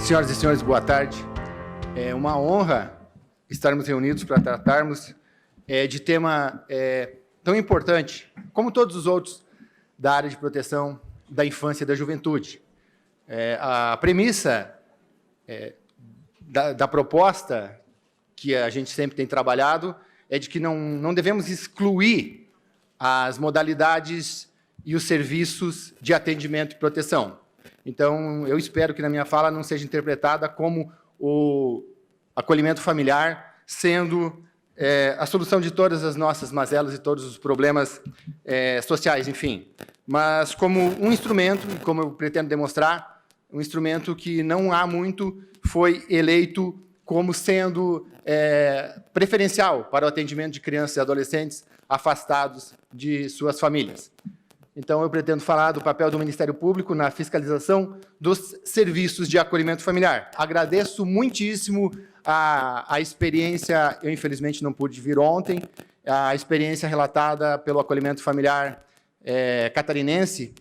Senhoras e senhores, boa tarde. É uma honra estarmos reunidos para tratarmos de tema tão importante, como todos os outros, da área de proteção da infância e da juventude. A premissa da proposta que a gente sempre tem trabalhado é de que não devemos excluir as modalidades e os serviços de atendimento e proteção. Então, eu espero que na minha fala não seja interpretada como o acolhimento familiar sendo a solução de todas as nossas mazelas e todos os problemas sociais, enfim, mas como um instrumento, como eu pretendo demonstrar, um instrumento que não há muito foi eleito como sendo preferencial para o atendimento de crianças e adolescentes afastados de suas famílias. Então, eu pretendo falar do papel do Ministério Público na fiscalização dos serviços de acolhimento familiar. Agradeço muitíssimo a experiência, eu infelizmente não pude vir ontem, a experiência relatada pelo acolhimento familiar catarinense,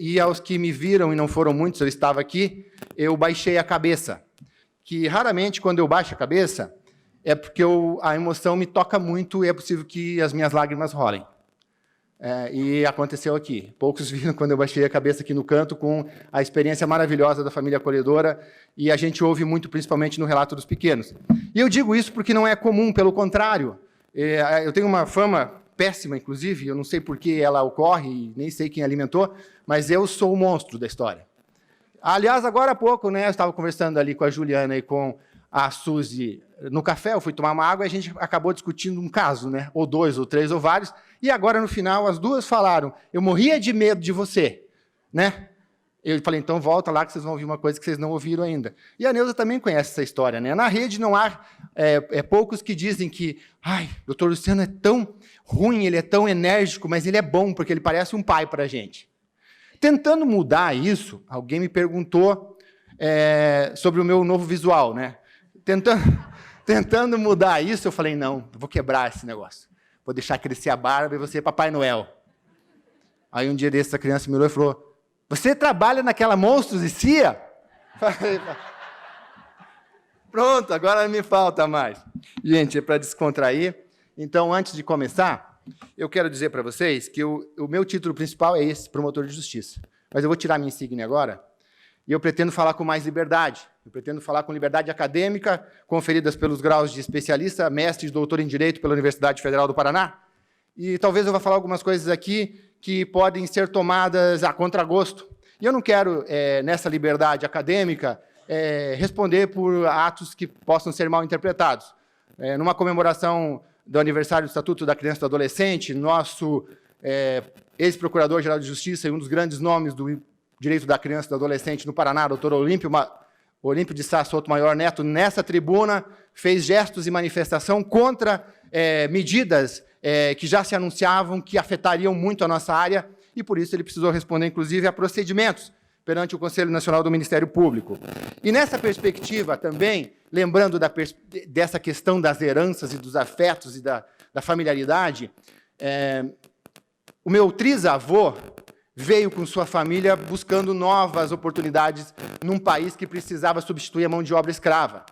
e aos que me viram, e não foram muitos, eu estava aqui, eu baixei a cabeça. Que raramente, quando eu baixo a cabeça, é porque a emoção me toca muito e é possível que as minhas lágrimas rolem. E aconteceu aqui. Poucos viram quando eu baixei a cabeça aqui no canto com a experiência maravilhosa da família acolhedora, e a gente ouve muito, principalmente no relato dos pequenos. E eu digo isso porque não é comum, pelo contrário. Eu tenho uma fama péssima, inclusive, eu não sei por que ela ocorre, nem sei quem alimentou, mas eu sou o monstro da história. Aliás, agora há pouco, né, eu estava conversando ali com a Juliana e com a Suzy no café, eu fui tomar uma água e a gente acabou discutindo um caso, né, ou dois, ou três, ou vários, e agora, no final, as duas falaram, eu morria de medo de você, né? Eu falei, então volta lá que vocês vão ouvir uma coisa que vocês não ouviram ainda. E a Neuza também conhece essa história, né? Na rede não há poucos que dizem que, ai, o doutor Luciano é tão ruim, ele é tão enérgico, mas ele é bom, porque ele parece um pai para a gente. Tentando mudar isso, alguém me perguntou sobre o meu novo visual, né? Tentando mudar isso, eu falei, não, eu vou quebrar esse negócio. Vou deixar crescer a barba e você é Papai Noel. Aí um dia desse, essa criança me olhou e falou, você trabalha naquela Monstros e Cia? Pronto, agora não me falta mais. Gente, é para descontrair. Então, antes de começar, eu quero dizer para vocês que o meu título principal é esse, promotor de justiça. Mas eu vou tirar minha insígnia agora, e eu pretendo falar com mais liberdade. Eu pretendo falar com liberdade acadêmica, conferidas pelos graus de especialista, mestre e doutor em Direito pela Universidade Federal do Paraná. E talvez eu vá falar algumas coisas aqui que podem ser tomadas a contragosto. E eu não quero, nessa liberdade acadêmica, responder por atos que possam ser mal interpretados. Numa comemoração do aniversário do Estatuto da Criança e do Adolescente, nosso ex-procurador-geral de Justiça e um dos grandes nomes do direito da criança e do adolescente no Paraná, doutor Olímpio de Sá Sotomayor Neto, nessa tribuna, fez gestos e manifestação contra medidas que já se anunciavam que afetariam muito a nossa área, e por isso ele precisou responder, inclusive, a procedimentos perante o Conselho Nacional do Ministério Público. E nessa perspectiva também, lembrando dessa questão das heranças e dos afetos e da familiaridade, o meu trisavô veio com sua família buscando novas oportunidades num país que precisava substituir a mão de obra escrava.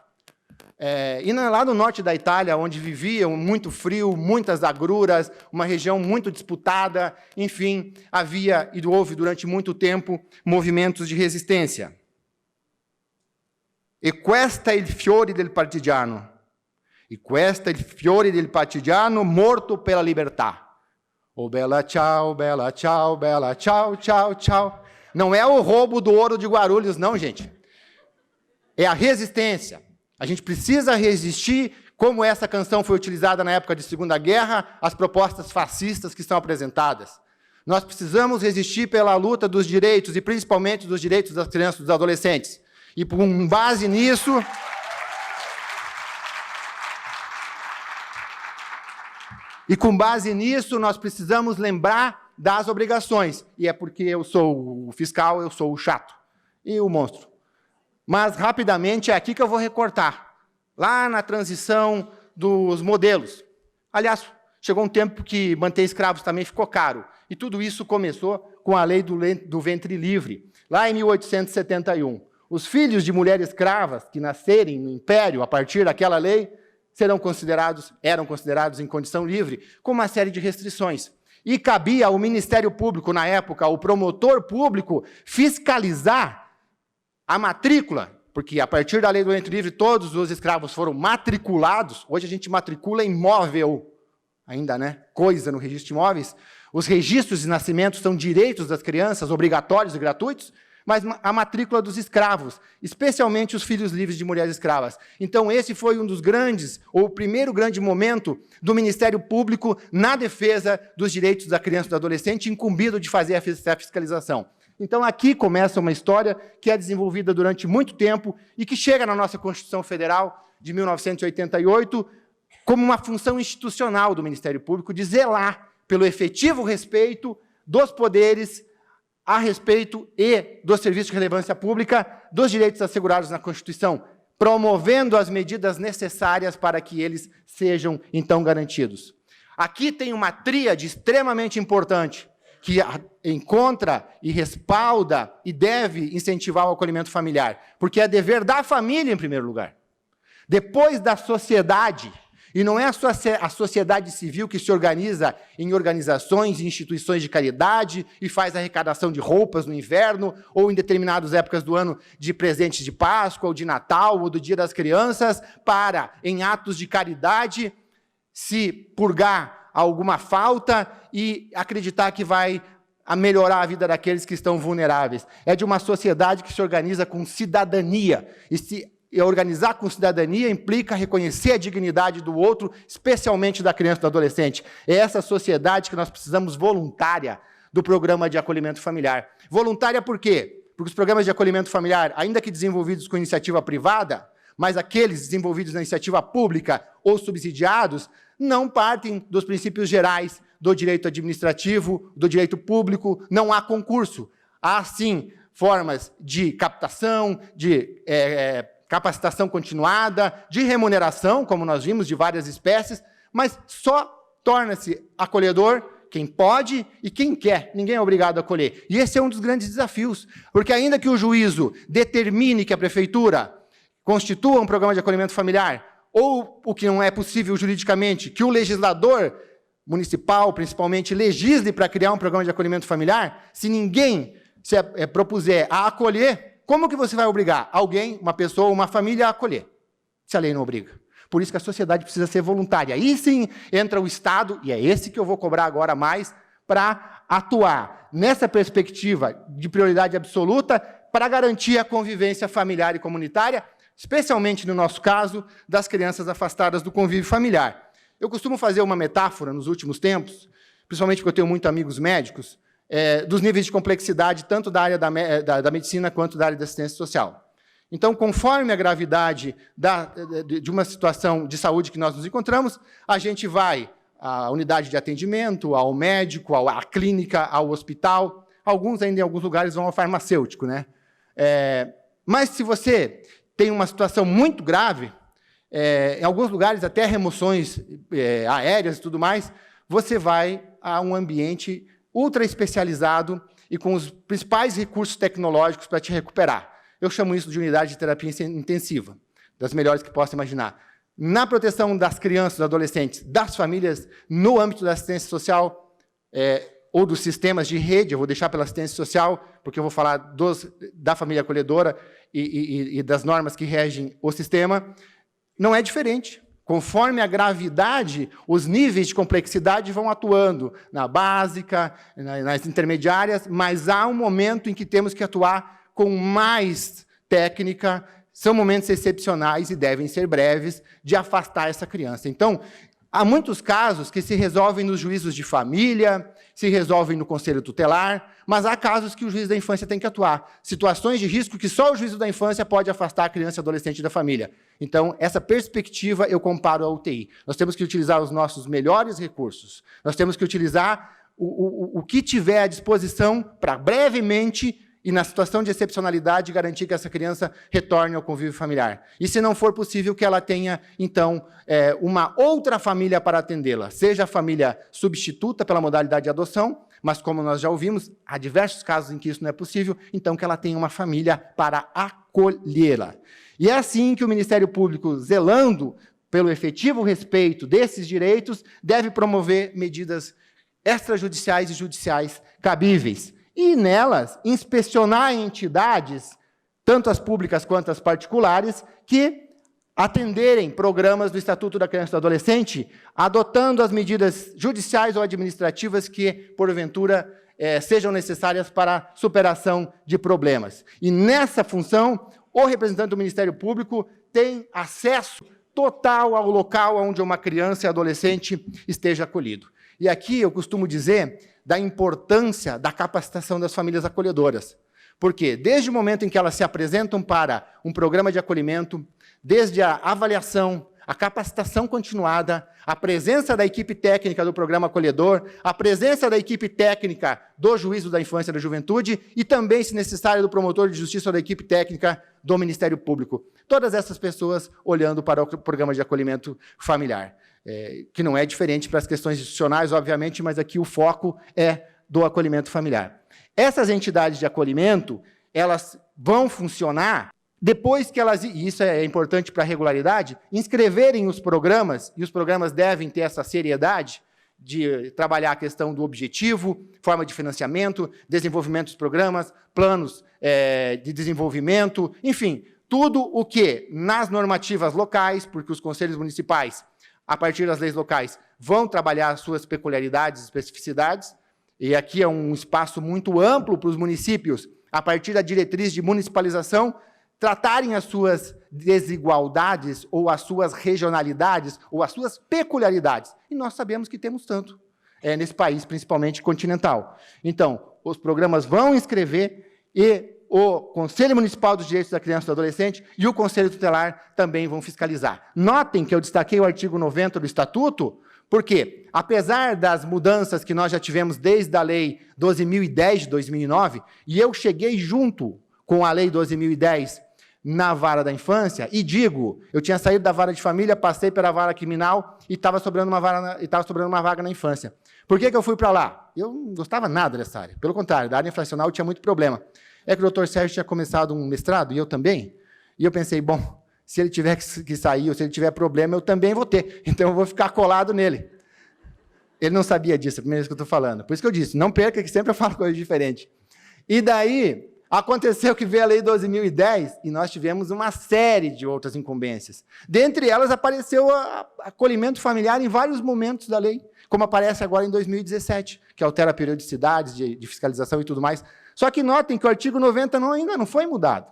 E lá no norte da Itália, onde viviam muito frio, muitas agruras, uma região muito disputada, enfim, havia e houve durante muito tempo movimentos de resistência. E questo è il fiore del partigiano. E questo è il fiore del partigiano morto pela libertà. Oh, bela tchau, tchau, tchau. Não é o roubo do ouro de Guarulhos, não, gente. É a resistência. A gente precisa resistir, como essa canção foi utilizada na época de Segunda Guerra, às propostas fascistas que são apresentadas. Nós precisamos resistir pela luta dos direitos, e principalmente dos direitos das crianças e dos adolescentes. E, com base nisso, nós precisamos lembrar das obrigações. E é porque eu sou o fiscal, eu sou o chato e o monstro. Mas, rapidamente, é aqui que eu vou recortar. Lá na transição dos modelos. Aliás, chegou um tempo que manter escravos também ficou caro. E tudo isso começou com a lei do ventre livre, lá em 1871. Os filhos de mulheres escravas que nascerem no Império a partir daquela lei eram considerados em condição livre, com uma série de restrições. E cabia ao Ministério Público, na época, ao promotor público, fiscalizar a matrícula, porque a partir da lei do ventre livre, todos os escravos foram matriculados. Hoje a gente matricula imóvel, ainda, né? Coisa no registro de imóveis. Os registros de nascimento são direitos das crianças, obrigatórios e gratuitos, mas a matrícula dos escravos, especialmente os filhos livres de mulheres escravas. Então, esse foi um dos grandes, ou o primeiro grande momento do Ministério Público na defesa dos direitos da criança e do adolescente, incumbido de fazer a fiscalização. Então, aqui começa uma história que é desenvolvida durante muito tempo e que chega na nossa Constituição Federal de 1988 como uma função institucional do Ministério Público de zelar pelo efetivo respeito dos poderes a respeito e dos serviços de relevância pública, dos direitos assegurados na Constituição, promovendo as medidas necessárias para que eles sejam, então, garantidos. Aqui tem uma tríade extremamente importante, que encontra e respalda e deve incentivar o acolhimento familiar, porque é dever da família, em primeiro lugar. Depois da sociedade. E não é a sociedade civil que se organiza em organizações e instituições de caridade e faz arrecadação de roupas no inverno ou em determinadas épocas do ano de presentes de Páscoa ou de Natal ou do Dia das Crianças para, em atos de caridade, se purgar alguma falta e acreditar que vai melhorar a vida daqueles que estão vulneráveis. É de uma sociedade que se organiza com cidadania e organizar com cidadania implica reconhecer a dignidade do outro, especialmente da criança e do adolescente. É essa sociedade que nós precisamos voluntária do programa de acolhimento familiar. Voluntária por quê? Porque os programas de acolhimento familiar, ainda que desenvolvidos com iniciativa privada, mas aqueles desenvolvidos na iniciativa pública ou subsidiados, não partem dos princípios gerais do direito administrativo, do direito público, não há concurso. Há, sim, formas de captação, de capacitação continuada, de remuneração, como nós vimos, de várias espécies, mas só torna-se acolhedor quem pode e quem quer. Ninguém é obrigado a acolher. E esse é um dos grandes desafios, porque ainda que o juízo determine que a prefeitura constitua um programa de acolhimento familiar, ou o que não é possível juridicamente, que o legislador municipal, principalmente, legisle para criar um programa de acolhimento familiar, se ninguém se propuser a acolher, como que você vai obrigar alguém, uma pessoa, uma família a acolher, se a lei não obriga? Por isso que a sociedade precisa ser voluntária. Aí sim entra o Estado, e é esse que eu vou cobrar agora mais, para atuar nessa perspectiva de prioridade absoluta para garantir a convivência familiar e comunitária, especialmente no nosso caso, das crianças afastadas do convívio familiar. Eu costumo fazer uma metáfora nos últimos tempos, principalmente porque eu tenho muitos amigos médicos, dos níveis de complexidade, tanto da área da medicina quanto da área da assistência social. Então, conforme a gravidade de uma situação de saúde que nós nos encontramos, a gente vai à unidade de atendimento, ao médico, à clínica, ao hospital. Alguns, ainda em alguns lugares, vão ao farmacêutico, né? Mas, se você tem uma situação muito grave, em alguns lugares, até remoções aéreas e tudo mais, você vai a um ambiente ultra especializado e com os principais recursos tecnológicos para te recuperar. Eu chamo isso de unidade de terapia intensiva, das melhores que possa imaginar. Na proteção das crianças, dos adolescentes, das famílias, no âmbito da assistência social ou dos sistemas de rede, eu vou deixar pela assistência social, porque eu vou falar da família acolhedora e das normas que regem o sistema, não é diferente. Conforme a gravidade, os níveis de complexidade vão atuando na básica, nas intermediárias, mas há um momento em que temos que atuar com mais técnica, são momentos excepcionais e devem ser breves, de afastar essa criança. Então, há muitos casos que se resolvem nos juízos de família, se resolvem no conselho tutelar, mas há casos que o juiz da infância tem que atuar. Situações de risco que só o juízo da infância pode afastar a criança e adolescente da família. Então, essa perspectiva eu comparo à UTI. Nós temos que utilizar os nossos melhores recursos. Nós temos que utilizar o que tiver à disposição para brevemente e na situação de excepcionalidade garantir que essa criança retorne ao convívio familiar. E se não for possível, que ela tenha, então, uma outra família para atendê-la, seja a família substituta pela modalidade de adoção, Mas, como nós já ouvimos, há diversos casos em que isso não é possível, então que ela tenha uma família para acolhê-la. E é assim que o Ministério Público, zelando pelo efetivo respeito desses direitos, deve promover medidas extrajudiciais e judiciais cabíveis. E, nelas, inspecionar entidades, tanto as públicas quanto as particulares, que atenderem programas do Estatuto da Criança e do Adolescente, adotando as medidas judiciais ou administrativas que, porventura, sejam necessárias para a superação de problemas. E, nessa função, o representante do Ministério Público tem acesso total ao local onde uma criança e adolescente esteja acolhido. E aqui eu costumo dizer da importância da capacitação das famílias acolhedoras. Porque, desde o momento em que elas se apresentam para um programa de acolhimento, desde a avaliação, a capacitação continuada, a presença da equipe técnica do programa acolhedor, a presença da equipe técnica do Juízo da Infância e da Juventude e também, se necessário, do promotor de justiça ou da equipe técnica do Ministério Público. Todas essas pessoas olhando para o programa de acolhimento familiar, que não é diferente para as questões institucionais, obviamente, mas aqui o foco é do acolhimento familiar. Essas entidades de acolhimento, elas vão funcionar depois que elas, e isso é importante para a regularidade, inscreverem os programas, e os programas devem ter essa seriedade de trabalhar a questão do objetivo, forma de financiamento, desenvolvimento dos programas, planos de desenvolvimento, enfim, tudo o que nas normativas locais, porque os conselhos municipais, a partir das leis locais, vão trabalhar as suas peculiaridades e especificidades, e aqui é um espaço muito amplo para os municípios, a partir da diretriz de municipalização, tratarem as suas desigualdades, ou as suas regionalidades, ou as suas peculiaridades. E nós sabemos que temos tanto nesse país, principalmente continental. Então, os programas vão inscrever e o Conselho Municipal dos Direitos da Criança e do Adolescente e o Conselho Tutelar também vão fiscalizar. Notem que eu destaquei o artigo 90 do Estatuto, porque, apesar das mudanças que nós já tivemos desde a Lei 12.010 de 2009, e eu cheguei junto com a Lei 12.010 na vara da infância, e digo, eu tinha saído da vara de família, passei pela vara criminal e estava sobrando uma vaga na infância. Por que eu fui para lá? Eu não gostava nada dessa área. Pelo contrário, da área infracional eu tinha muito problema. É que o doutor Sérgio tinha começado um mestrado, e eu também, e eu pensei, bom, se ele tiver que sair, ou se ele tiver problema, eu também vou ter, então eu vou ficar colado nele. Ele não sabia disso, é a primeira vez que eu estou falando. Por isso que eu disse, não perca, que sempre eu falo coisa diferente. E daí, aconteceu que veio a Lei 12.010 e nós tivemos uma série de outras incumbências. Dentre elas, apareceu o acolhimento familiar em vários momentos da lei, como aparece agora em 2017, que altera a periodicidade de fiscalização e tudo mais. Só que notem que o artigo 90 ainda não foi mudado.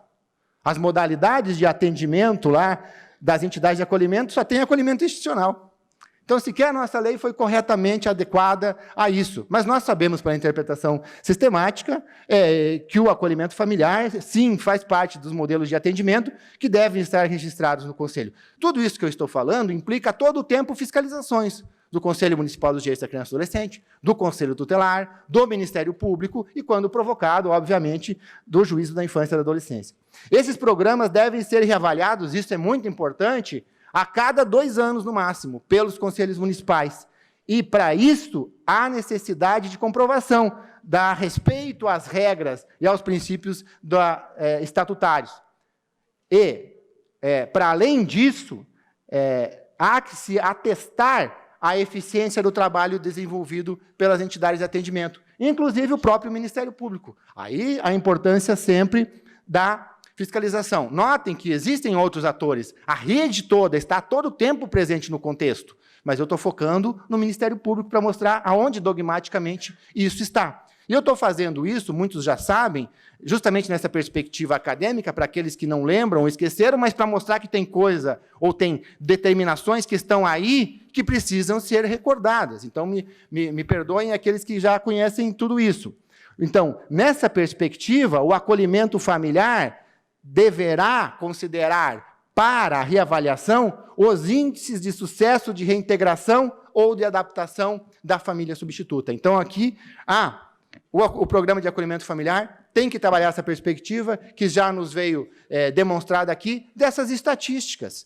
As modalidades de atendimento lá das entidades de acolhimento só tem acolhimento institucional. Então, sequer a nossa lei foi corretamente adequada a isso. Mas nós sabemos, pela interpretação sistemática, que o acolhimento familiar, sim, faz parte dos modelos de atendimento que devem estar registrados no Conselho. Tudo isso que eu estou falando implica, a todo o tempo, fiscalizações do Conselho Municipal dos Direitos da Criança e do Adolescente, do Conselho Tutelar, do Ministério Público e, quando provocado, obviamente, do Juízo da Infância e da Adolescência. Esses programas devem ser reavaliados, isso é muito importante, a cada 2 anos, no máximo, pelos conselhos municipais. E, para isso, há necessidade de comprovação, dar respeito às regras e aos princípios estatutários. E, para além disso, há que se atestar a eficiência do trabalho desenvolvido pelas entidades de atendimento, inclusive o próprio Ministério Público. Aí, a importância sempre da fiscalização. Notem que existem outros atores. A rede toda está todo o tempo presente no contexto, mas eu estou focando no Ministério Público para mostrar aonde dogmaticamente isso está. E eu estou fazendo isso, muitos já sabem, justamente nessa perspectiva acadêmica, para aqueles que não lembram ou esqueceram, mas para mostrar que tem coisa, ou tem determinações que estão aí que precisam ser recordadas. Então, me perdoem aqueles que já conhecem tudo isso. Então, nessa perspectiva, o acolhimento familiar deverá considerar para a reavaliação os índices de sucesso de reintegração ou de adaptação da família substituta. Então, aqui, o programa de acolhimento familiar tem que trabalhar essa perspectiva que já nos veio demonstrada aqui, dessas estatísticas.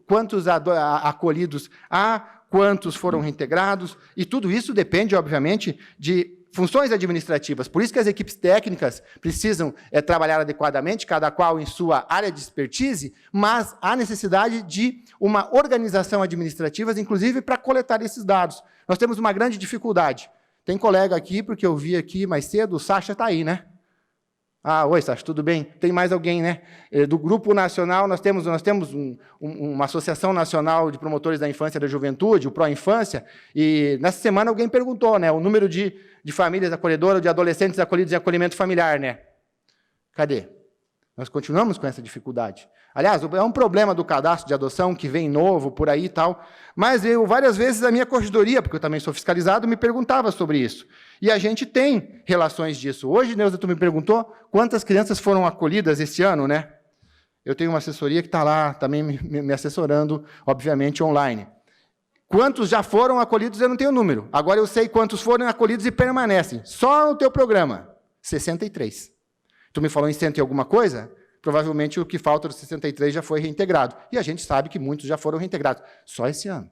Quantos acolhidos há, quantos foram reintegrados, e tudo isso depende, obviamente, de funções administrativas. Por isso que as equipes técnicas precisam trabalhar adequadamente, cada qual em sua área de expertise, mas há necessidade de uma organização administrativa, inclusive para coletar esses dados. Nós temos uma grande dificuldade. Tem colega aqui, porque eu vi aqui mais cedo, o Sacha está aí, né? Ah, oi, Sacha, tudo bem? Tem mais alguém, né? Do Grupo Nacional, nós temos uma Associação Nacional de Promotores da Infância e da Juventude, o Pró-Infância, e nessa semana alguém perguntou, né, o número de famílias acolhedoras, de adolescentes acolhidos em acolhimento familiar, né? Cadê? Nós continuamos com essa dificuldade. Aliás, é um problema do cadastro de adoção que vem novo por aí e tal, mas várias vezes a minha corregedoria, porque eu também sou fiscalizado, me perguntava sobre isso. E a gente tem relações disso. Hoje, Neuza, tu me perguntou quantas crianças foram acolhidas esse ano, né? Eu tenho uma assessoria que está lá também me assessorando, obviamente, online. Quantos já foram acolhidos, eu não tenho número. Agora eu sei quantos foram acolhidos e permanecem. Só no teu programa, 63. Tu me falou em 100 e alguma coisa? Provavelmente o que falta dos 63 já foi reintegrado. E a gente sabe que muitos já foram reintegrados. Só esse ano.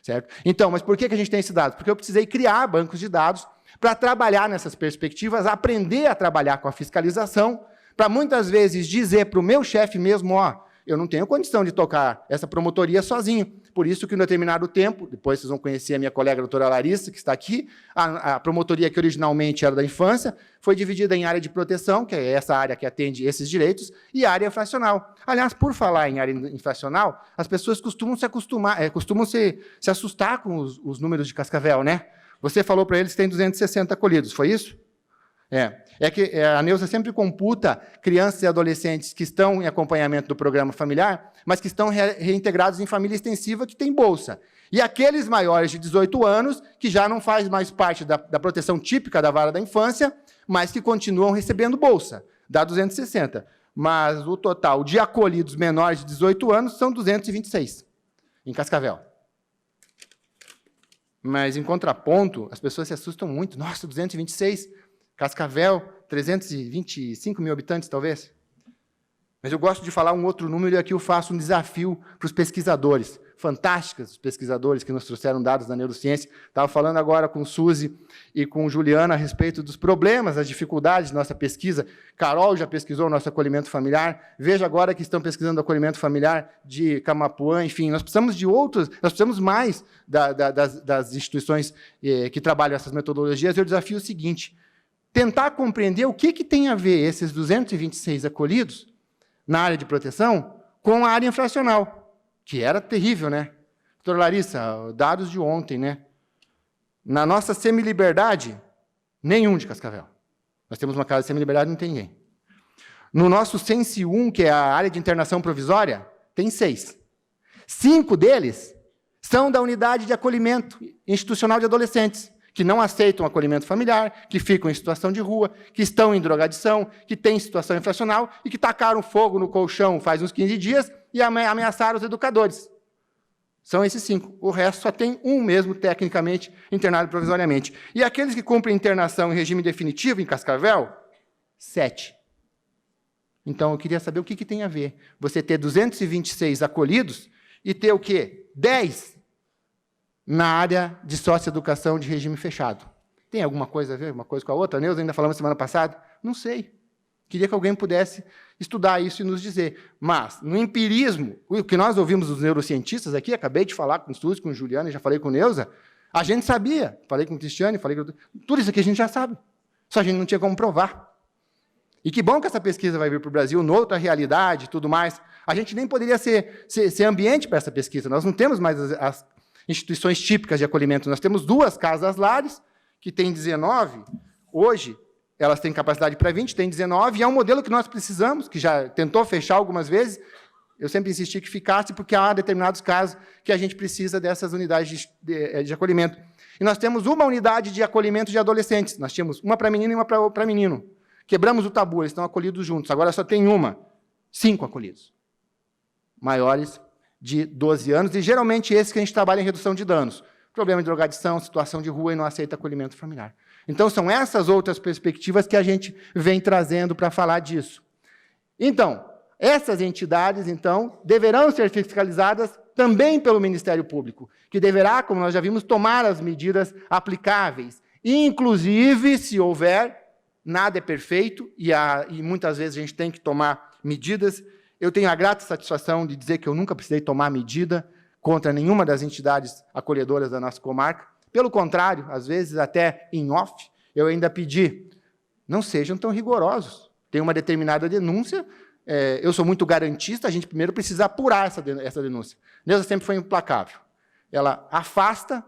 Certo? Então, mas por que a gente tem esses dados? Porque eu precisei criar bancos de dados para trabalhar nessas perspectivas, aprender a trabalhar com a fiscalização, para muitas vezes dizer para o meu chefe mesmo, ó, eu não tenho condição de tocar essa promotoria sozinho. Por isso que, em determinado tempo, depois vocês vão conhecer a minha colega, a doutora Larissa, que está aqui, a promotoria que originalmente era da infância, foi dividida em área de proteção, que é essa área que atende esses direitos, e área infracional. Aliás, por falar em área infracional, as pessoas costumam se assustar com os números de Cascavel, né? Você falou para eles que tem 260 acolhidos, foi isso? É que a Neuza sempre computa crianças e adolescentes que estão em acompanhamento do programa familiar, mas que estão reintegrados em família extensiva que tem bolsa. E aqueles maiores de 18 anos, que já não faz mais parte da proteção típica da vara da infância, mas que continuam recebendo bolsa, dá 260. Mas o total de acolhidos menores de 18 anos são 226, em Cascavel. Mas, em contraponto, as pessoas se assustam muito. Nossa, 226... Cascavel, 325 mil habitantes, talvez. Mas eu gosto de falar um outro número, e aqui eu faço um desafio para os pesquisadores. Fantásticos os pesquisadores que nos trouxeram dados da neurociência. Estava falando agora com Suzy e com Juliana a respeito dos problemas, das dificuldades da nossa pesquisa. Carol já pesquisou o nosso acolhimento familiar. Veja agora que estão pesquisando o acolhimento familiar de Camapuã. Enfim, nós precisamos de outros, nós precisamos mais das instituições que trabalham essas metodologias. E o desafio é o seguinte: tentar compreender o que tem a ver esses 226 acolhidos na área de proteção com a área infracional, que era terrível, né? Doutora Larissa, dados de ontem, né? Na nossa semiliberdade, nenhum de Cascavel. Nós temos uma casa de semiliberdade, não tem ninguém. No nosso Sense 1, que é a área de internação provisória, tem 6. 5 deles são da unidade de acolhimento institucional de adolescentes, que não aceitam acolhimento familiar, que ficam em situação de rua, que estão em drogadição, que têm situação infracional e que tacaram fogo no colchão faz uns 15 dias e ameaçaram os educadores. São esses 5. O resto só tem um mesmo, tecnicamente, internado provisoriamente. E aqueles que cumprem internação em regime definitivo em Cascavel, 7. Então, eu queria saber o que tem a ver você ter 226 acolhidos e ter o quê? 10 na área de socioeducação de regime fechado. Tem alguma coisa a ver, uma coisa com a outra? A Neuza ainda falamos semana passada? Não sei. Queria que alguém pudesse estudar isso e nos dizer. Mas, no empirismo, o que nós ouvimos dos neurocientistas aqui, acabei de falar com o Suzy, com o Juliana, já falei com o Neuza, a gente sabia. Falei com o Cristiane, falei com... Tudo isso aqui a gente já sabe. Só a gente não tinha como provar. E que bom que essa pesquisa vai vir para o Brasil, noutra realidade e tudo mais. A gente nem poderia ser ambiente para essa pesquisa. Nós não temos mais as instituições típicas de acolhimento. Nós temos 2 casas lares, que têm 19, hoje elas têm capacidade para 20, tem 19, e é um modelo que nós precisamos, que já tentou fechar algumas vezes. Eu sempre insisti que ficasse, porque há determinados casos que a gente precisa dessas unidades de acolhimento. E nós temos uma unidade de acolhimento de adolescentes. Nós tínhamos uma para menino e uma para menino. Quebramos o tabu, eles estão acolhidos juntos. Agora só tem 5 acolhidos. Maiores de 12 anos, e geralmente esses que a gente trabalha em redução de danos. Problema de drogadição, situação de rua e não aceita acolhimento familiar. Então, são essas outras perspectivas que a gente vem trazendo para falar disso. Então, essas entidades, então, deverão ser fiscalizadas também pelo Ministério Público, que deverá, como nós já vimos, tomar as medidas aplicáveis. Inclusive, se houver, nada é perfeito, e muitas vezes a gente tem que tomar medidas. Eu tenho a grata satisfação de dizer que eu nunca precisei tomar medida contra nenhuma das entidades acolhedoras da nossa comarca. Pelo contrário, às vezes até em off, eu ainda pedi, não sejam tão rigorosos. Tem uma determinada denúncia, eu sou muito garantista, a gente primeiro precisa apurar essa denúncia. Neuza sempre foi implacável. Ela afasta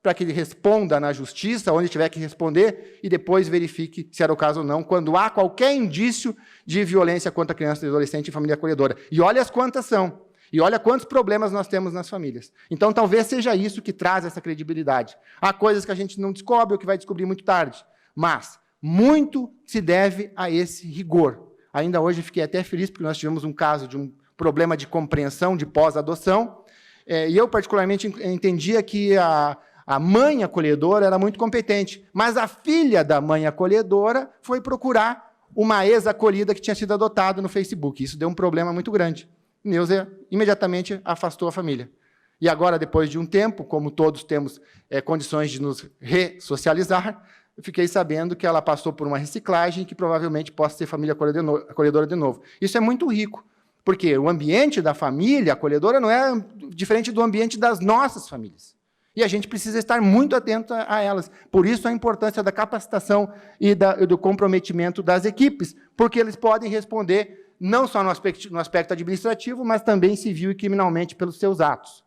para que ele responda na justiça, onde tiver que responder, e depois verifique se era o caso ou não, quando há qualquer indício de violência contra criança e adolescente em família acolhedora. E olha as quantas são. E olha quantos problemas nós temos nas famílias. Então, talvez seja isso que traz essa credibilidade. Há coisas que a gente não descobre ou que vai descobrir muito tarde. Mas muito se deve a esse rigor. Ainda hoje fiquei até feliz, porque nós tivemos um caso de um problema de compreensão de pós-adoção, e eu, particularmente, entendia que a mãe acolhedora era muito competente, mas a filha da mãe acolhedora foi procurar uma ex-acolhida que tinha sido adotada no Facebook. Isso deu um problema muito grande. Neuza imediatamente afastou a família. E agora, depois de um tempo, como todos temos condições de nos ressocializar, eu fiquei sabendo que ela passou por uma reciclagem e que provavelmente possa ser família acolhedora de novo. Isso é muito rico, porque o ambiente da família acolhedora não é diferente do ambiente das nossas famílias. E a gente precisa estar muito atento a elas. Por isso a importância da capacitação e do comprometimento das equipes, porque eles podem responder não só no aspecto administrativo, mas também civil e criminalmente pelos seus atos.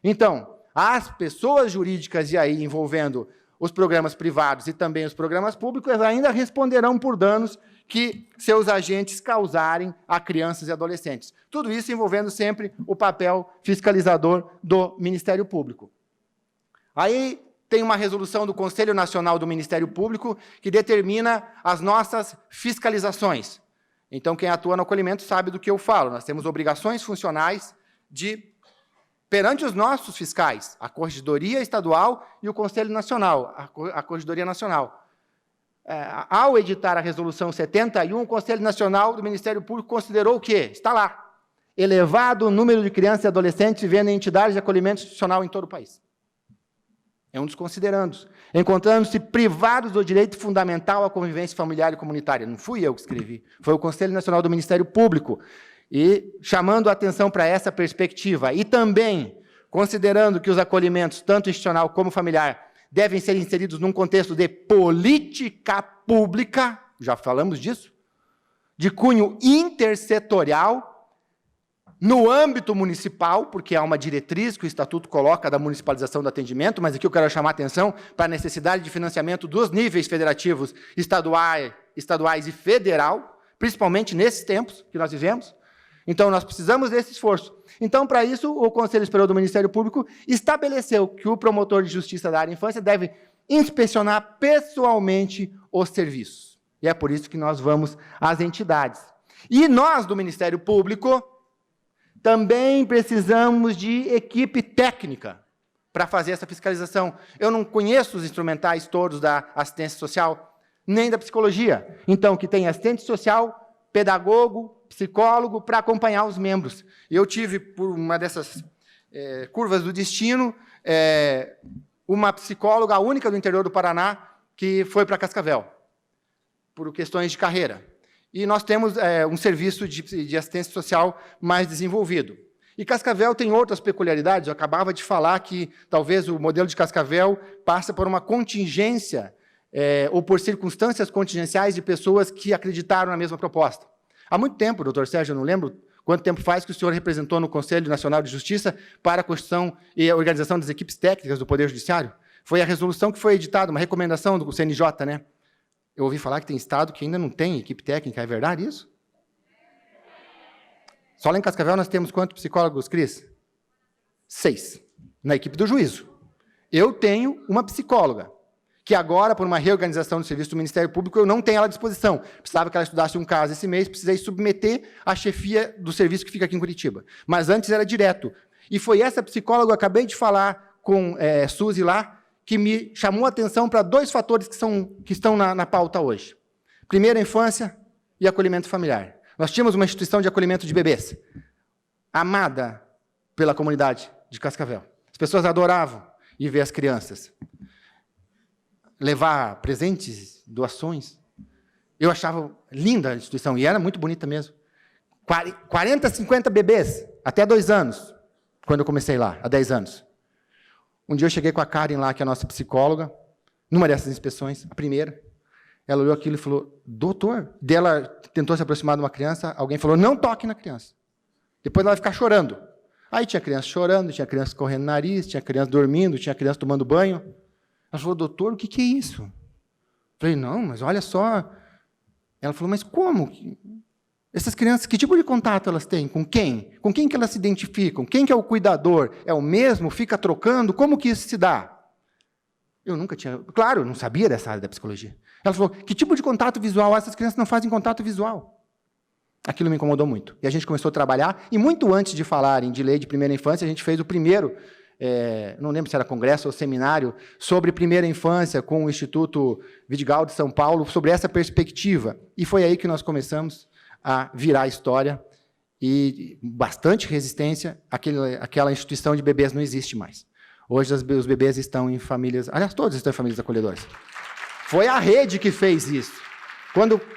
Então, as pessoas jurídicas, e aí envolvendo os programas privados e também os programas públicos, ainda responderão por danos que seus agentes causarem a crianças e adolescentes. Tudo isso envolvendo sempre o papel fiscalizador do Ministério Público. Aí tem uma resolução do Conselho Nacional do Ministério Público que determina as nossas fiscalizações. Então, quem atua no acolhimento sabe do que eu falo. Nós temos obrigações funcionais perante os nossos fiscais, a Corregedoria Estadual e o Conselho Nacional, a Corregedoria Nacional. Ao editar a Resolução 71, o Conselho Nacional do Ministério Público considerou o quê? Está lá. Elevado o número de crianças e adolescentes vivendo em entidades de acolhimento institucional em todo o país. É um dos considerandos. Encontrando-se privados do direito fundamental à convivência familiar e comunitária. Não fui eu que escrevi, foi o Conselho Nacional do Ministério Público. E chamando a atenção para essa perspectiva. E também considerando que os acolhimentos, tanto institucional como familiar, devem ser inseridos num contexto de política pública, já falamos disso, de cunho intersetorial, no âmbito municipal, porque há uma diretriz que o Estatuto coloca da municipalização do atendimento, mas aqui eu quero chamar a atenção para a necessidade de financiamento dos níveis federativos, estaduais e federal, principalmente nesses tempos que nós vivemos. Então, nós precisamos desse esforço. Então, para isso, o Conselho Superior do Ministério Público estabeleceu que o promotor de justiça da área da infância deve inspecionar pessoalmente os serviços. E é por isso que nós vamos às entidades. E nós, do Ministério Público, também precisamos de equipe técnica para fazer essa fiscalização. Eu não conheço os instrumentais todos da assistência social, nem da psicologia. Então, que tem assistente social, pedagogo, psicólogo, para acompanhar os membros. Eu tive, por uma dessas curvas do destino, uma psicóloga, a única do interior do Paraná, que foi para Cascavel, por questões de carreira. E nós temos um serviço de assistência social mais desenvolvido. E Cascavel tem outras peculiaridades. Eu acabava de falar que talvez o modelo de Cascavel passa por uma contingência, ou por circunstâncias contingenciais de pessoas que acreditaram na mesma proposta. Há muito tempo, doutor Sérgio, eu não lembro quanto tempo faz que o senhor representou no Conselho Nacional de Justiça para a construção e a organização das equipes técnicas do Poder Judiciário. Foi a resolução que foi editada, uma recomendação do CNJ, né? Eu ouvi falar que tem estado que ainda não tem equipe técnica, é verdade isso? Só lá em Cascavel nós temos quantos psicólogos, Cris? 6, na equipe do juízo. Eu tenho uma psicóloga, que agora, por uma reorganização do serviço do Ministério Público, eu não tenho ela à disposição. Precisava que ela estudasse um caso esse mês, precisei submeter à chefia do serviço que fica aqui em Curitiba. Mas antes era direto. E foi essa psicóloga, eu acabei de falar com Suzy lá, que me chamou a atenção para 2 fatores que estão na pauta hoje. Primeiro, a infância e acolhimento familiar. Nós tínhamos uma instituição de acolhimento de bebês, amada pela comunidade de Cascavel. As pessoas adoravam ir ver as crianças. Levar presentes, doações. Eu achava linda a instituição, e era muito bonita mesmo. 40, 50 bebês, até 2 anos, quando eu comecei lá, há 10 anos. Um dia eu cheguei com a Karen lá, que é a nossa psicóloga, numa dessas inspeções, a primeira. Ela olhou aquilo e falou, doutor, dela tentou se aproximar de uma criança, alguém falou, não toque na criança. Depois ela vai ficar chorando. Aí tinha criança chorando, tinha criança correndo no nariz, tinha criança dormindo, tinha criança tomando banho. Ela falou, doutor, o que é isso? Eu falei, não, mas olha só. Ela falou, mas como? Essas crianças, que tipo de contato elas têm? Com quem? Com quem que elas se identificam? Quem que é o cuidador? É o mesmo? Fica trocando? Como que isso se dá? Eu nunca tinha... Claro, eu não sabia dessa área da psicologia. Ela falou, que tipo de contato visual? Essas crianças não fazem contato visual. Aquilo me incomodou muito. E a gente começou a trabalhar, e muito antes de falarem de lei de primeira infância, a gente fez o primeiro, não lembro se era congresso ou seminário, sobre primeira infância com o Instituto Vidigal de São Paulo, sobre essa perspectiva. E foi aí que nós começamos a virar a história, e bastante resistência, aquela instituição de bebês não existe mais. Hoje os bebês estão em famílias, aliás, todos estão em famílias acolhedoras. Foi a rede que fez isso.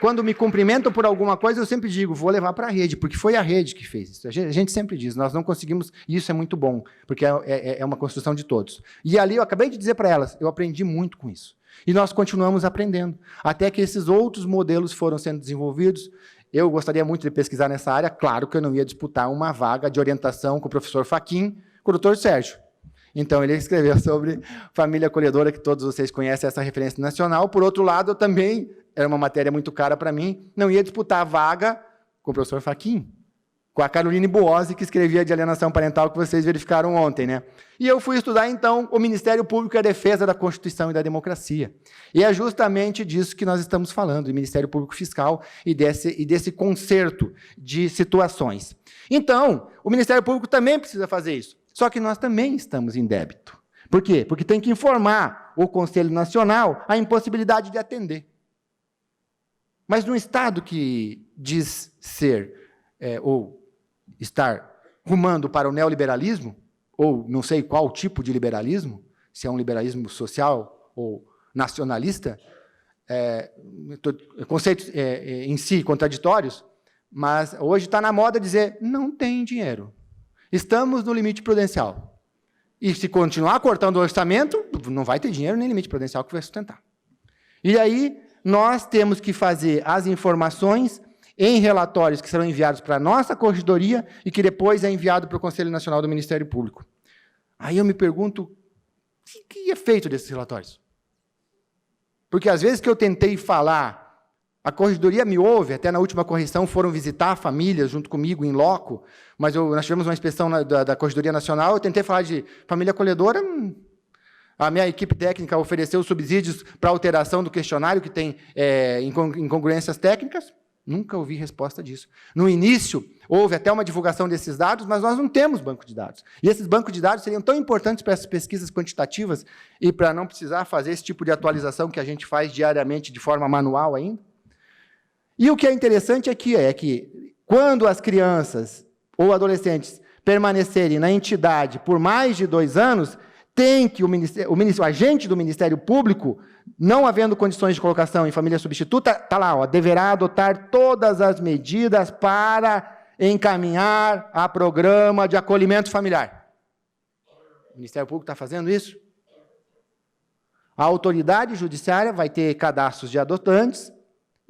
Quando me cumprimentam por alguma coisa, eu sempre digo, vou levar para a rede, porque foi a rede que fez isso. A gente sempre diz, nós não conseguimos, e isso é muito bom, porque é uma construção de todos. E ali, eu acabei de dizer para elas, eu aprendi muito com isso. E nós continuamos aprendendo, até que esses outros modelos foram sendo desenvolvidos. Eu gostaria muito de pesquisar nessa área, claro que eu não ia disputar uma vaga de orientação com o professor Fachin, com o doutor Sérgio. Então, ele escreveu sobre família acolhedora, que todos vocês conhecem essa referência nacional. Por outro lado, eu também, era uma matéria muito cara para mim, não ia disputar a vaga com o professor Fachin, com a Caroline Buozzi, que escrevia de alienação parental, que vocês verificaram ontem, né? E eu fui estudar, então, o Ministério Público e a defesa da Constituição e da democracia. E é justamente disso que nós estamos falando, do Ministério Público Fiscal e desse concerto de situações. Então, o Ministério Público também precisa fazer isso. Só que nós também estamos em débito. Por quê? Porque tem que informar o Conselho Nacional a impossibilidade de atender. Mas no Estado que diz ser, ou estar rumando para o neoliberalismo, ou não sei qual tipo de liberalismo, se é um liberalismo social ou nacionalista, conceitos em si contraditórios, mas hoje está na moda dizer, não tem dinheiro. Estamos no limite prudencial. E se continuar cortando o orçamento, não vai ter dinheiro nem limite prudencial que vai sustentar. E aí, nós temos que fazer as informações em relatórios que serão enviados para a nossa corregedoria e que depois é enviado para o Conselho Nacional do Ministério Público. Aí eu me pergunto, o que é feito desses relatórios? Porque às vezes que eu tentei falar, a corregedoria me ouve, até na última correção foram visitar famílias junto comigo, em loco, mas nós tivemos uma inspeção da Corregedoria Nacional, eu tentei falar de família acolhedora, a minha equipe técnica ofereceu subsídios para alteração do questionário, que tem incongruências técnicas, nunca ouvi resposta disso. No início, houve até uma divulgação desses dados, mas nós não temos banco de dados. E esses bancos de dados seriam tão importantes para essas pesquisas quantitativas e para não precisar fazer esse tipo de atualização que a gente faz diariamente de forma manual ainda. E o que é interessante aqui é que, quando as crianças ou adolescentes permanecerem na entidade por mais de 2 anos, tem que o agente do Ministério Público, não havendo condições de colocação em família substituta, está lá, deverá adotar todas as medidas para encaminhar a programa de acolhimento familiar. O Ministério Público está fazendo isso? A autoridade judiciária vai ter cadastros de adotantes,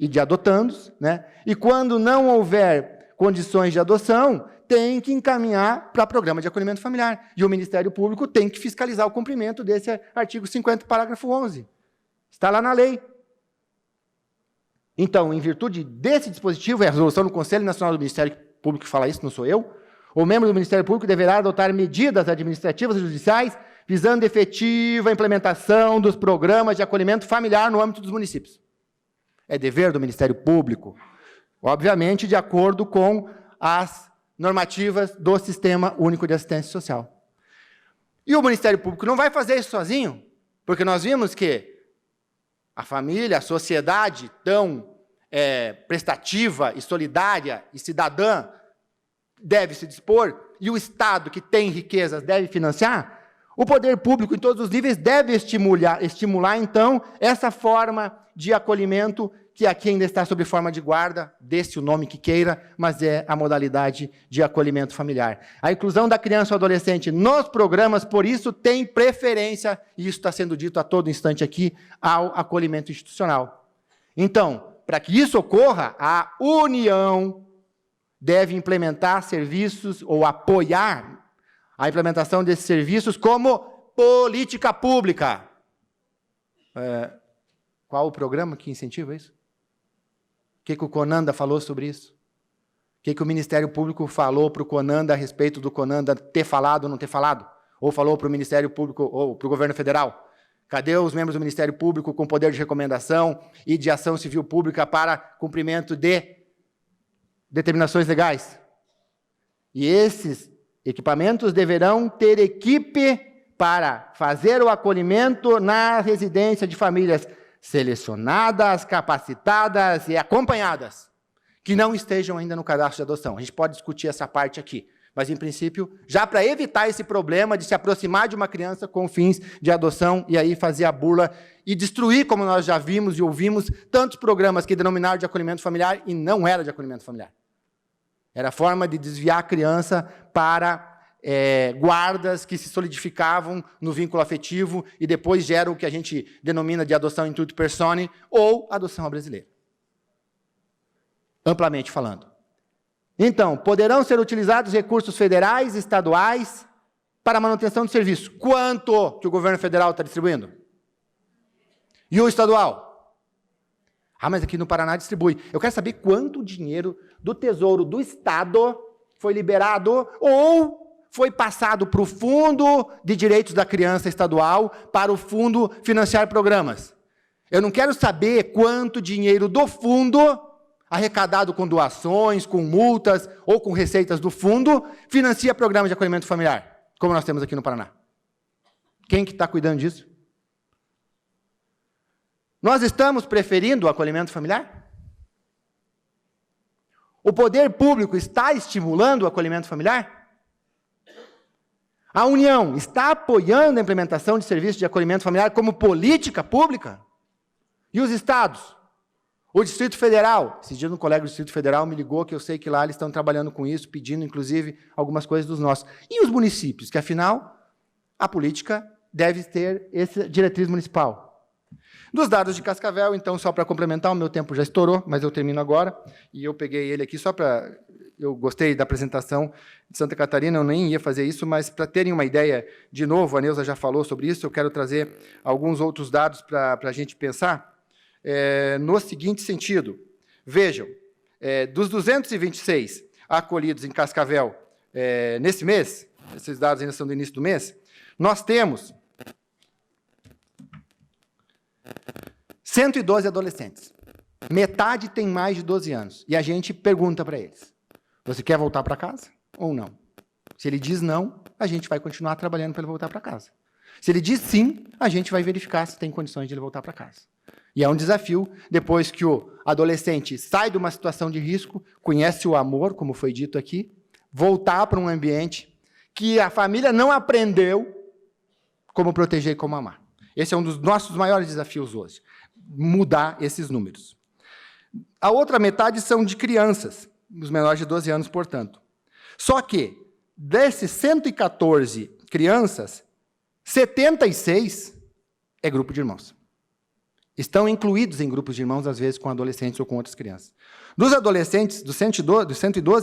e de adotandos, né? E quando não houver condições de adoção, tem que encaminhar para programa de acolhimento familiar. E o Ministério Público tem que fiscalizar o cumprimento desse artigo 50, parágrafo 11. Está lá na lei. Então, em virtude desse dispositivo, é a resolução do Conselho Nacional do Ministério Público que fala isso, não sou eu, o membro do Ministério Público deverá adotar medidas administrativas e judiciais visando efetiva implementação dos programas de acolhimento familiar no âmbito dos municípios. É dever do Ministério Público, obviamente, de acordo com as normativas do Sistema Único de Assistência Social. E o Ministério Público não vai fazer isso sozinho, porque nós vimos que a família, a sociedade tão prestativa e solidária e cidadã deve se dispor, e o Estado, que tem riquezas, deve financiar, o poder público, em todos os níveis, deve estimular, então, essa forma de acolhimento, que aqui ainda está sob forma de guarda, desse o nome que queira, mas é a modalidade de acolhimento familiar. A inclusão da criança ou adolescente nos programas, por isso, tem preferência, e isso está sendo dito a todo instante aqui, ao acolhimento institucional. Então, para que isso ocorra, a União deve implementar serviços ou apoiar a implementação desses serviços como política pública. Qual o programa que incentiva isso? O que o Conanda falou sobre isso? O que o Ministério Público falou para o Conanda a respeito do Conanda ter falado ou não ter falado? Ou falou para o Ministério Público ou para o governo federal? Cadê os membros do Ministério Público com poder de recomendação e de ação civil pública para cumprimento de determinações legais? E esses equipamentos deverão ter equipe para fazer o acolhimento na residência de famílias selecionadas, capacitadas e acompanhadas, que não estejam ainda no cadastro de adoção. A gente pode discutir essa parte aqui, mas, em princípio, já para evitar esse problema de se aproximar de uma criança com fins de adoção e aí fazer a burla e destruir, como nós já vimos e ouvimos, tantos programas que denominaram de acolhimento familiar e não era de acolhimento familiar. Era a forma de desviar a criança para guardas que se solidificavam no vínculo afetivo e depois geram o que a gente denomina de adoção intuito personae ou adoção à brasileira. Amplamente falando. Então, poderão ser utilizados recursos federais, estaduais, para a manutenção do serviço. Quanto que o governo federal está distribuindo? E o estadual? Ah, mas aqui no Paraná distribui. Eu quero saber quanto dinheiro do Tesouro do Estado foi liberado ou foi passado para o Fundo de Direitos da Criança Estadual para o Fundo financiar programas. Eu não quero saber quanto dinheiro do Fundo, arrecadado com doações, com multas ou com receitas do Fundo, financia programas de acolhimento familiar, como nós temos aqui no Paraná. Quem que está cuidando disso? Nós estamos preferindo o acolhimento familiar? O poder público está estimulando o acolhimento familiar? A União está apoiando a implementação de serviços de acolhimento familiar como política pública? E os estados? O Distrito Federal? Esses dias um colega do Distrito Federal me ligou, que eu sei que lá eles estão trabalhando com isso, pedindo, inclusive, algumas coisas dos nossos. E os municípios? Que, afinal, a política deve ter essa diretriz municipal. Dos dados de Cascavel, então, só para complementar, o meu tempo já estourou, mas eu termino agora, e eu peguei ele aqui só para... Eu gostei da apresentação de Santa Catarina, eu nem ia fazer isso, mas para terem uma ideia, de novo, a Neuza já falou sobre isso, eu quero trazer alguns outros dados para a gente pensar, no seguinte sentido. Vejam, dos 226 acolhidos em Cascavel nesse mês, esses dados ainda são do início do mês, nós temos 112 adolescentes. Metade tem mais de 12 anos. E a gente pergunta para eles, você quer voltar para casa ou não? Se ele diz não, a gente vai continuar trabalhando para ele voltar para casa. Se ele diz sim, a gente vai verificar se tem condições de ele voltar para casa. E é um desafio, depois que o adolescente sai de uma situação de risco, conhece o amor, como foi dito aqui, voltar para um ambiente que a família não aprendeu como proteger e como amar. Esse é um dos nossos maiores desafios hoje, mudar esses números. A outra metade são de crianças, os menores de 12 anos, portanto. Só que, desses 114 crianças, 76 é grupo de irmãos. Estão incluídos em grupos de irmãos, às vezes, com adolescentes ou com outras crianças. Dos adolescentes, dos 112,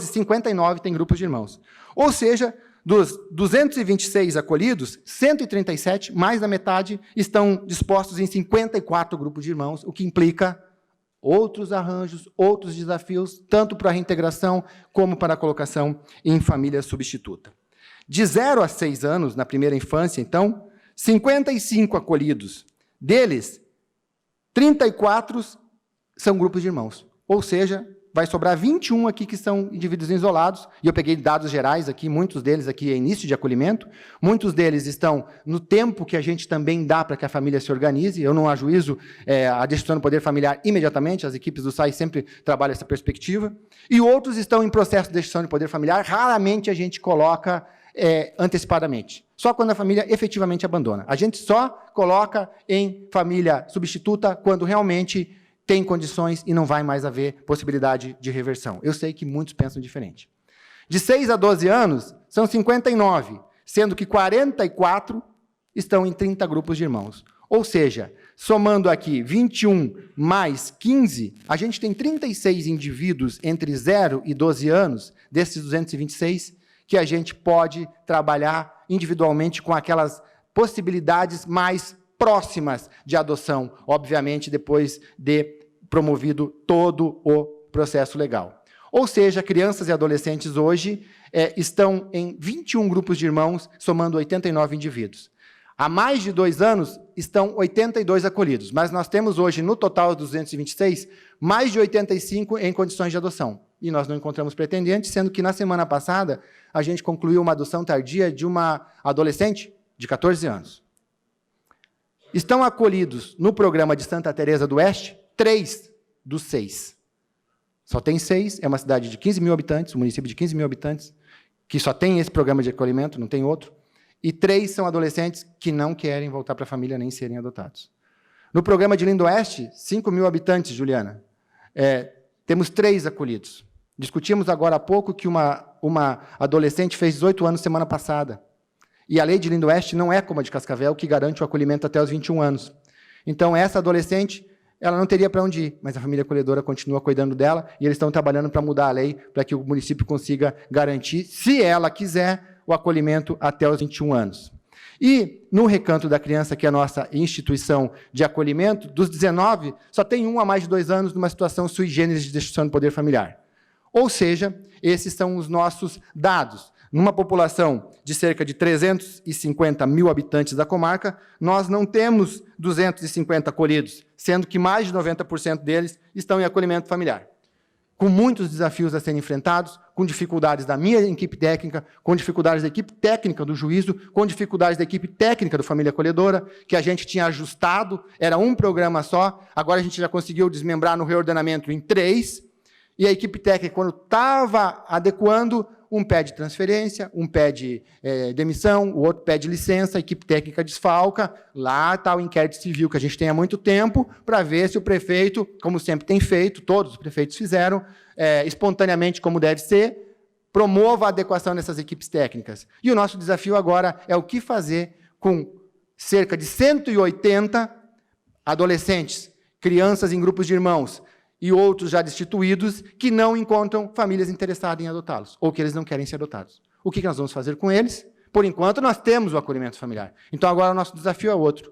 59 têm grupos de irmãos. Ou seja, dos 226 acolhidos, 137, mais da metade, estão dispostos em 54 grupos de irmãos, o que implica outros arranjos, outros desafios, tanto para a reintegração como para a colocação em família substituta. De 0 a 6 anos, na primeira infância, então, 55 acolhidos. Deles, 34 são grupos de irmãos. Ou seja, vai sobrar 21 aqui que são indivíduos isolados, e eu peguei dados gerais aqui, muitos deles aqui é início de acolhimento, muitos deles estão no tempo que a gente também dá para que a família se organize, eu não ajuizo a destituição do poder familiar imediatamente, as equipes do SAI sempre trabalham essa perspectiva, e outros estão em processo de destituição de poder familiar, raramente a gente coloca antecipadamente, só quando a família efetivamente abandona. A gente só coloca em família substituta quando realmente tem condições e não vai mais haver possibilidade de reversão. Eu sei que muitos pensam diferente. De 6 a 12 anos, são 59, sendo que 44 estão em 30 grupos de irmãos. Ou seja, somando aqui 21 mais 15, a gente tem 36 indivíduos entre 0 e 12 anos, desses 226, que a gente pode trabalhar individualmente com aquelas possibilidades mais próximas de adoção, obviamente, depois de promovido todo o processo legal. Ou seja, crianças e adolescentes hoje estão em 21 grupos de irmãos, somando 89 indivíduos. Há mais de 2 anos, estão 82 acolhidos, mas nós temos hoje, no total dos 226, mais de 85 em condições de adoção. E nós não encontramos pretendentes, sendo que na semana passada a gente concluiu uma adoção tardia de uma adolescente de 14 anos. Estão acolhidos no programa de Santa Teresa do Oeste 3 dos 6. Só tem 6, é uma cidade de 15 mil habitantes, um município de 15 mil habitantes, que só tem esse programa de acolhimento, não tem outro, e 3 são adolescentes que não querem voltar para a família nem serem adotados. No programa de Lindo Oeste, 5 mil habitantes, Juliana, temos 3 acolhidos. Discutimos agora há pouco que uma adolescente fez 18 anos semana passada. E a lei de Lindo Oeste não é como a de Cascavel, que garante o acolhimento até os 21 anos. Então, essa adolescente, ela não teria para onde ir, mas a família acolhedora continua cuidando dela e eles estão trabalhando para mudar a lei, para que o município consiga garantir, se ela quiser, o acolhimento até os 21 anos. E, no Recanto da Criança, que é a nossa instituição de acolhimento, dos 19, só tem um a mais de 2 anos numa situação sui generis de destituição do poder familiar. Ou seja, esses são os nossos dados. Numa população de cerca de 350 mil habitantes da comarca, nós não temos 250 acolhidos, sendo que mais de 90% deles estão em acolhimento familiar. Com muitos desafios a serem enfrentados, com dificuldades da minha equipe técnica, com dificuldades da equipe técnica do juízo, com dificuldades da equipe técnica do Família Acolhedora, que a gente tinha ajustado, era um programa só, agora a gente já conseguiu desmembrar no reordenamento em 3, e a equipe técnica, quando estava adequando, um pede transferência, um pede demissão, o outro pede licença, a equipe técnica desfalca, lá está o inquérito civil que a gente tem há muito tempo, para ver se o prefeito, como sempre tem feito, todos os prefeitos fizeram, espontaneamente como deve ser, promova a adequação dessas equipes técnicas. E o nosso desafio agora é o que fazer com cerca de 180 adolescentes, crianças em grupos de irmãos, e outros já destituídos, que não encontram famílias interessadas em adotá-los, ou que eles não querem ser adotados. O que nós vamos fazer com eles? Por enquanto, nós temos o acolhimento familiar. Então, agora o nosso desafio é outro.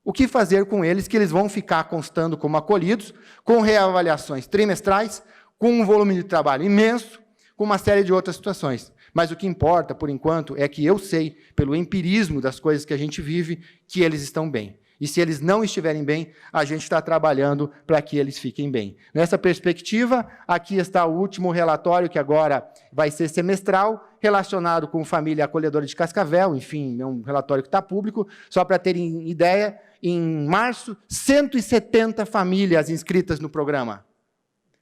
O que fazer com eles, que eles vão ficar constando como acolhidos, com reavaliações trimestrais, com um volume de trabalho imenso, com uma série de outras situações. Mas o que importa, por enquanto, é que eu sei, pelo empirismo das coisas que a gente vive, que eles estão bem. E se eles não estiverem bem, a gente está trabalhando para que eles fiquem bem. Nessa perspectiva, aqui está o último relatório, que agora vai ser semestral, relacionado com Família Acolhedora de Cascavel, enfim, é um relatório que está público, só para terem ideia, em março, 170 famílias inscritas no programa.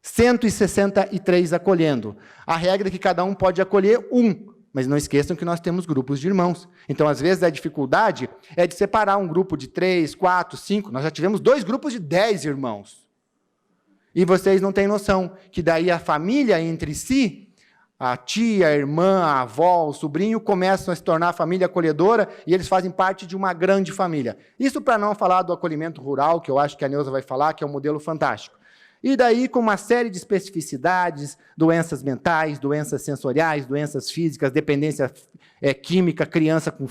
163 acolhendo. A regra é que cada um pode acolher um, mas não esqueçam que nós temos grupos de irmãos. Então, às vezes, a dificuldade é de separar um grupo de 3, 4, 5. Nós já tivemos 2 grupos de 10 irmãos. E vocês não têm noção que daí a família entre si, a tia, a irmã, a avó, o sobrinho, começam a se tornar família acolhedora e eles fazem parte de uma grande família. Isso para não falar do acolhimento rural, que eu acho que a Neuza vai falar, que é um modelo fantástico. E daí, com uma série de especificidades, doenças mentais, doenças sensoriais, doenças físicas, dependência química, criança com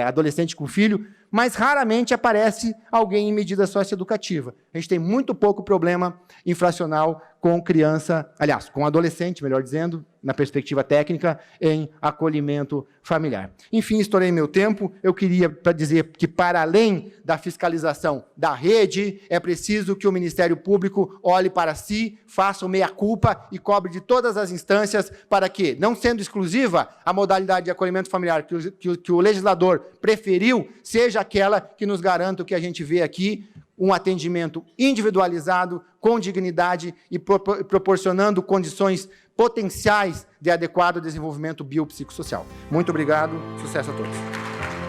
adolescente com filho, mas raramente aparece alguém em medida socioeducativa. A gente tem muito pouco problema infracional com criança, aliás, com adolescente, melhor dizendo, na perspectiva técnica, em acolhimento familiar. Enfim, estourei meu tempo. Eu queria dizer que, para além da fiscalização da rede, é preciso que o Ministério Público olhe para si, faça o meia-culpa e cobre de todas as instâncias para que, não sendo exclusiva a modalidade de acolhimento familiar que o legislador preferiu, seja aquela que nos garanta o que a gente vê aqui, um atendimento individualizado, com dignidade e proporcionando condições potenciais de adequado desenvolvimento biopsicossocial. Muito obrigado, sucesso a todos.